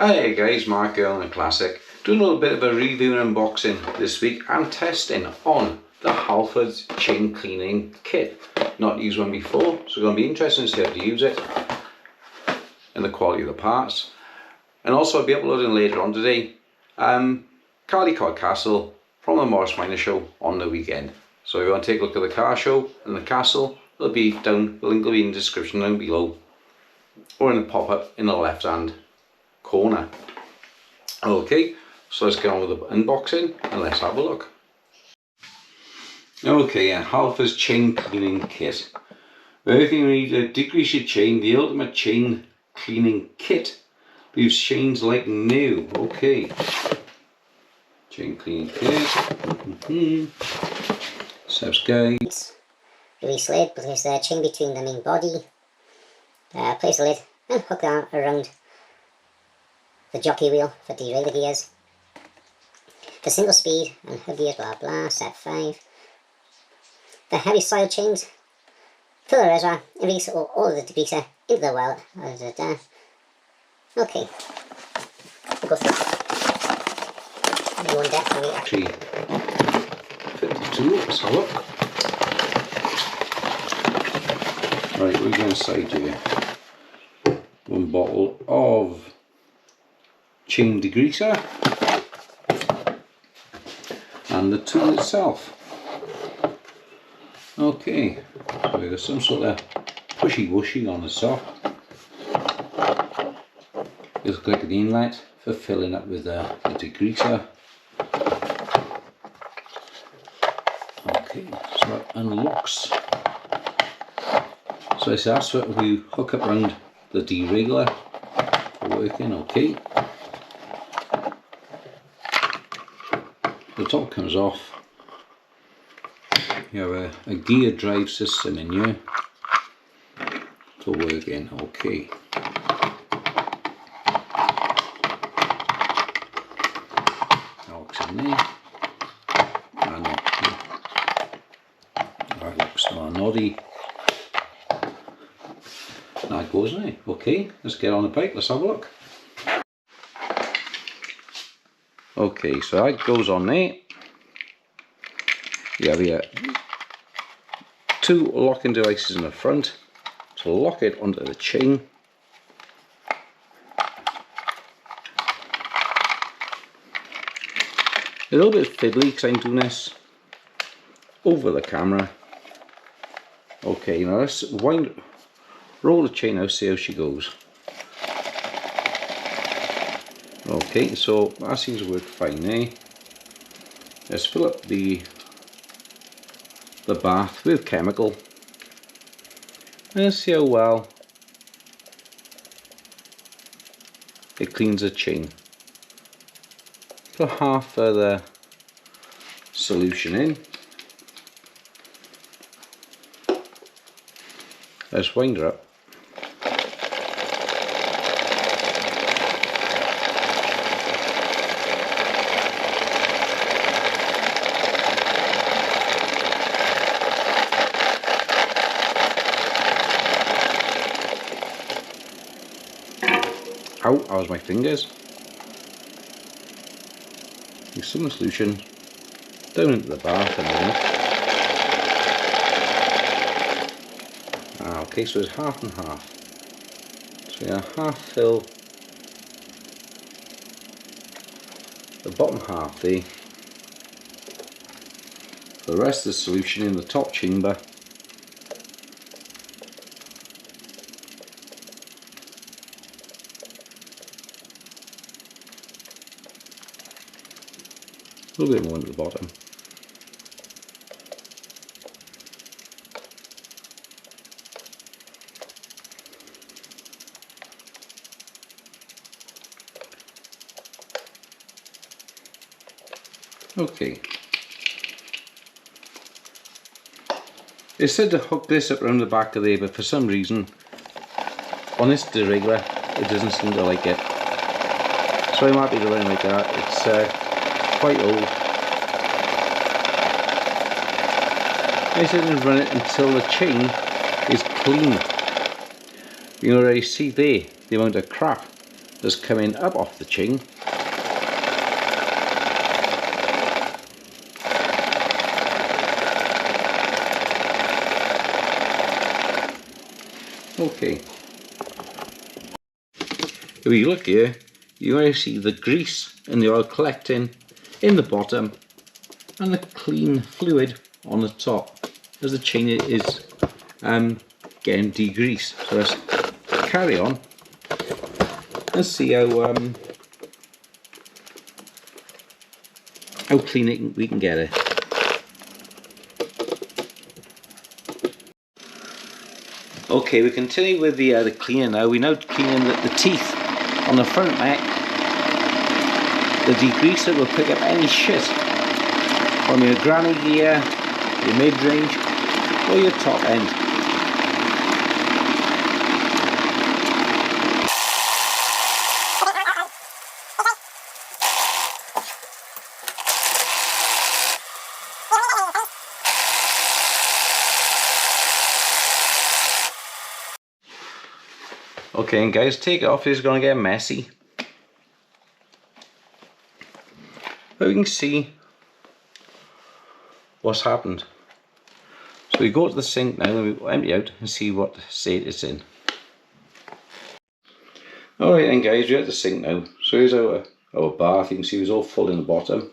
Hey guys, Mark here on the Classic. Doing a little bit of a review and unboxing this week and testing on the Halfords chain cleaning kit. Not used one before, so it's going to be interesting to see how to use it and the quality of the parts. And also I'll be uploading later on today Carlicott Castle from the Morris Minor Show on the weekend. So if you want to take a look at the car show and the castle, it'll be down, the link will be in the description down below or in the pop-up in the left hand corner. Okay, so let's get on with the unboxing and let's have a look. Okay, Halfords chain cleaning kit. Everything you need to degrease your chain, the ultimate chain cleaning kit. Leaves chains like new. Okay, chain cleaning kit. Steps guides. Release lid, place the chain between the main body. Place the lid and hook that around the jockey wheel for derailleur gears. For single speed and hood gears, blah blah, set 5. The heavy soil chains, fill the reservoir and release all of the degreaser into the well. Okay, we'll go through one depth and actually 52, let's have a look. Right, we're going to side here. One bottle of chain degreaser and the tool itself. Okay, so there's some sort of pushy wushy on the top. Looks like an inlet for filling up with the degreaser. Okay, so that unlocks. So that's what we hook up around the derailleur for working. Okay. The top comes off. You have a gear drive system in here for working. Okay. Locks in there. And that looks more noddy. That goes in there. Okay, let's get on the bike. Let's have a look. Okay, so that goes on there. You have here 2 locking devices in the front to lock it onto the chain. A little bit fiddly because I'm doing this over the camera. Okay, now let's roll the chain out, see how she goes. Okay, so that seems to work fine there. Let's fill up the bath with chemical and let's see how well it cleans the chain. Put half of the solution in. Let's wind her up. Ow, that was my fingers. Use some solution down into the bath and then. Okay, so it's half and half. So you half fill the bottom half there. The rest of the solution in the top chamber. A little bit more at the bottom. Okay. It said to hook this up around the back of there, but for some reason on this derailleur it doesn't seem to like it. So I'm happy to run like that. It's quite old. I said to run it until the chain is clean. You can already see there the amount of crap that's coming up off the chain. Okay, if you look here, you going to see the grease and the oil collecting in the bottom and the clean fluid on the top as the chain is getting degreased. So let's carry on and see how clean we can get it. Okay, we continue with the cleaning now. We're now cleaning the teeth on the front neck. The degreaser will pick up any shit from your granny gear, your mid-range or your top end. Okay, and guys, take it off. It's going to get messy. But we can see what's happened. So we go to the sink now and we empty out and see what state it's in. Alright then guys, we're at the sink now. So here's our bath. You can see it was all full in the bottom.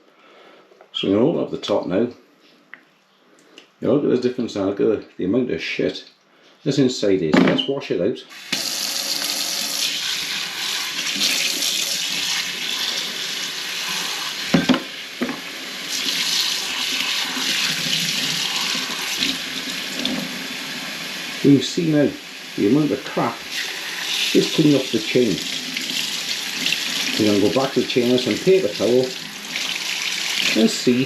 So we're going to open up the top now. You look at the difference now, look at the amount of shit that's inside here. So let's wash it out. You can see now the amount of crap is coming off the chain. We're going to go back to the chain with some paper towel and see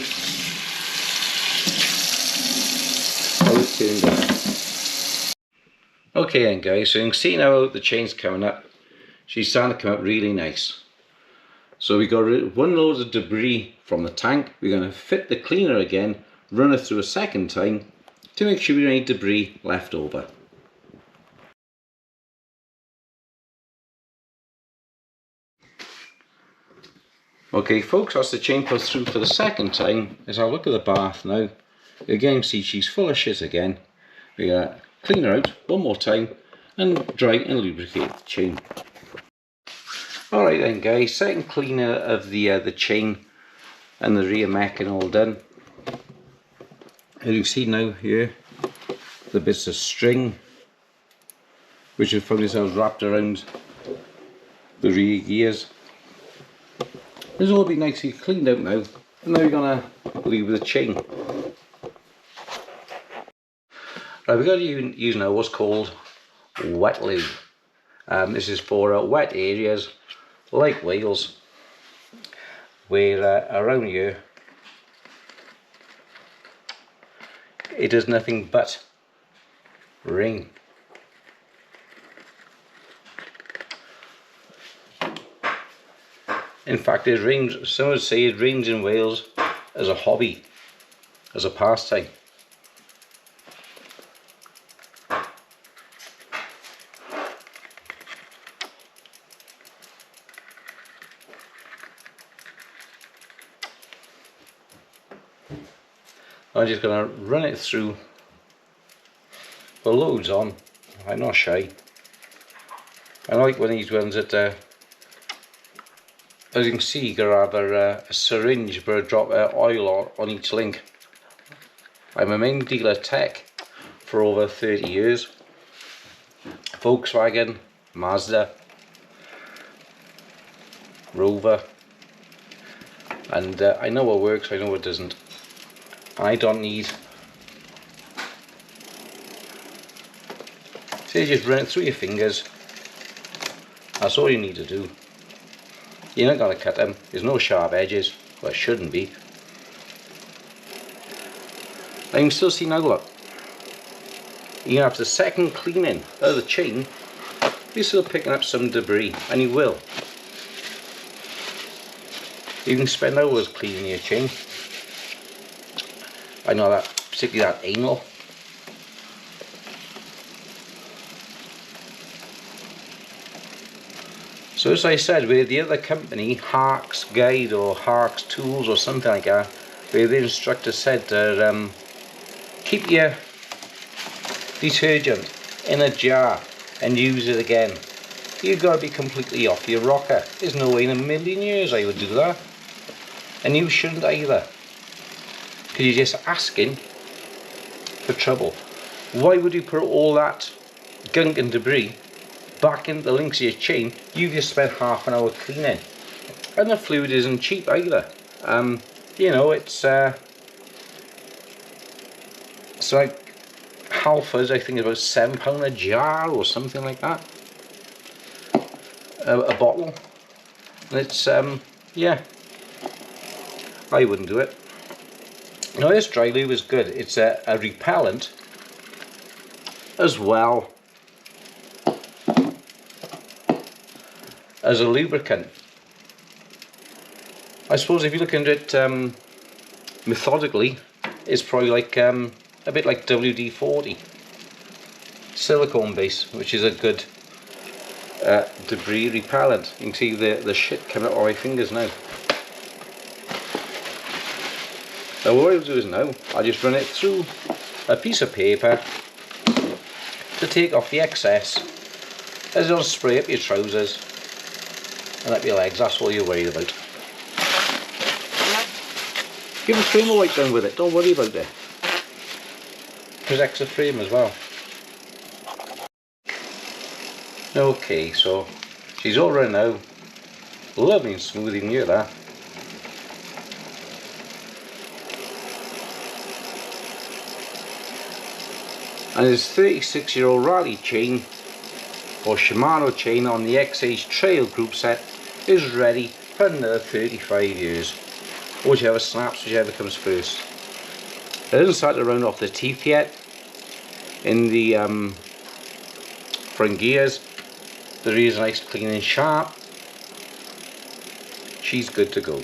how it's turned out. Okay then guys, so you can see now the chain's coming up. She's starting to come up really nice. So we got one load of debris from the tank. We're going to fit the cleaner again, run it through a second time to make sure we don't have any debris left over. Okay folks, that's the chain put through for the second time. As I look at the bath now, again see she's full of shit again. We're going to clean her out one more time and dry and lubricate the chain. Alright then guys, second cleaner of the chain and the rear mech and all done. As you can see now here, the bits of string which have found themselves wrapped around the rear gears. This will all be nicely cleaned out now, and now we're going to leave the chain. Right, we've got to use now what's called wet lube. This is for wet areas like Wales, where around here it does nothing but rain. In fact, it rains, some would say it rains in Wales as a hobby, as a pastime. I'm just going to run it through the loads on. I'm not shy. I like one of these ones that as you can see, you got to have a syringe for a drop of oil on each link. I'm a main dealer tech for over 30 years. Volkswagen, Mazda, Rover, and I know what works, I know what doesn't. I don't need. So you just run it through your fingers. That's all you need to do. You're not going to cut them. There's no sharp edges. Well, it shouldn't be. I can still see now, look. You have the second cleaning of the chain. You're still picking up some debris, and you will. You can spend hours cleaning your chain. I know that, particularly that anal. So as I said, with the other company, Hark's Guide or Hark's Tools or something like that, where the instructor said to keep your detergent in a jar and use it again, you've got to be completely off your rocker. There's no way in a million years I would do that. And you shouldn't either. Because you're just asking for trouble. Why would you put all that gunk and debris back into the links of your chain? You just spent half an hour cleaning. And the fluid isn't cheap either. You know, it's like Halfords, I think, about £7 a jar or something like that. A bottle. And it's, yeah, I wouldn't do it. Now this dry lube is good. It's a repellent as well as a lubricant. I suppose if you look into it methodically, it's probably like a bit like WD-40 silicone base, which is a good debris repellent. You can see the shit coming out of my fingers now. Now what I'll do is now I'll just run it through a piece of paper to take off the excess, as it'll spray up your trousers and up your legs. That's all you're worried about. Give the frame a wipe down with it, don't worry about it. Protects the frame as well. Okay, so she's all running now. Lovely and smooth, you can hear that. And this 36-year-old Raleigh chain or Shimano chain on the XH Trail group set is ready for another 35 years. Whichever snaps, whichever comes first. It hasn't started to round off the teeth yet in the front gears. There is a nice clean and sharp. She's good to go.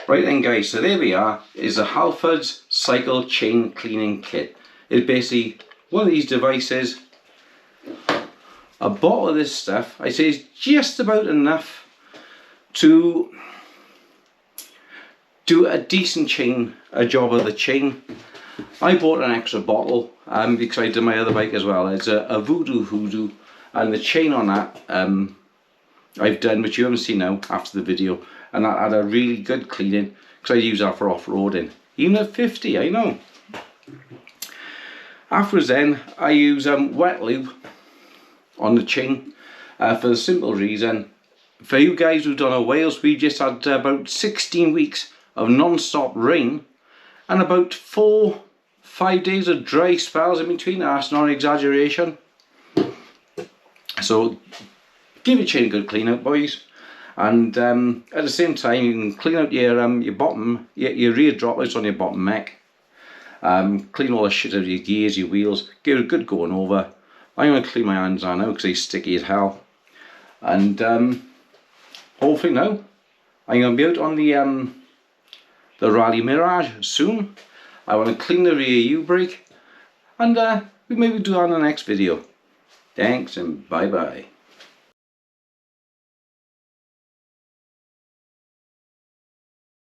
Right then guys, so there we are, is the Halfords Cycle Chain Cleaning Kit. It's basically one of these devices. A bottle of this stuff, I say, is just about enough to do a decent chain, a job of the chain. I bought an extra bottle because I did my other bike as well. It's a Voodoo Hoodoo, and the chain on that I've done, which you haven't seen now after the video, and that had a really good cleaning because I use that for off-roading, even at 50, I know. Afterwards then, I use wet lube on the chain for the simple reason, for you guys who don't know Wales, we just had about 16 weeks of non-stop rain and about 4-5 days of dry spells in between. That's not an exaggeration. So give your chain a good clean out, boys. And at the same time, you can clean out your bottom, your rear droplets on your bottom mech. Clean all the shit out of your gears, your wheels. Give it a good going over. I'm going to clean my hands on now because they're sticky as hell. And hopefully now, I'm going to be out on the Raleigh Mirage soon. I want to clean the rear U-brake. And we maybe do that in the next video. Thanks and bye bye.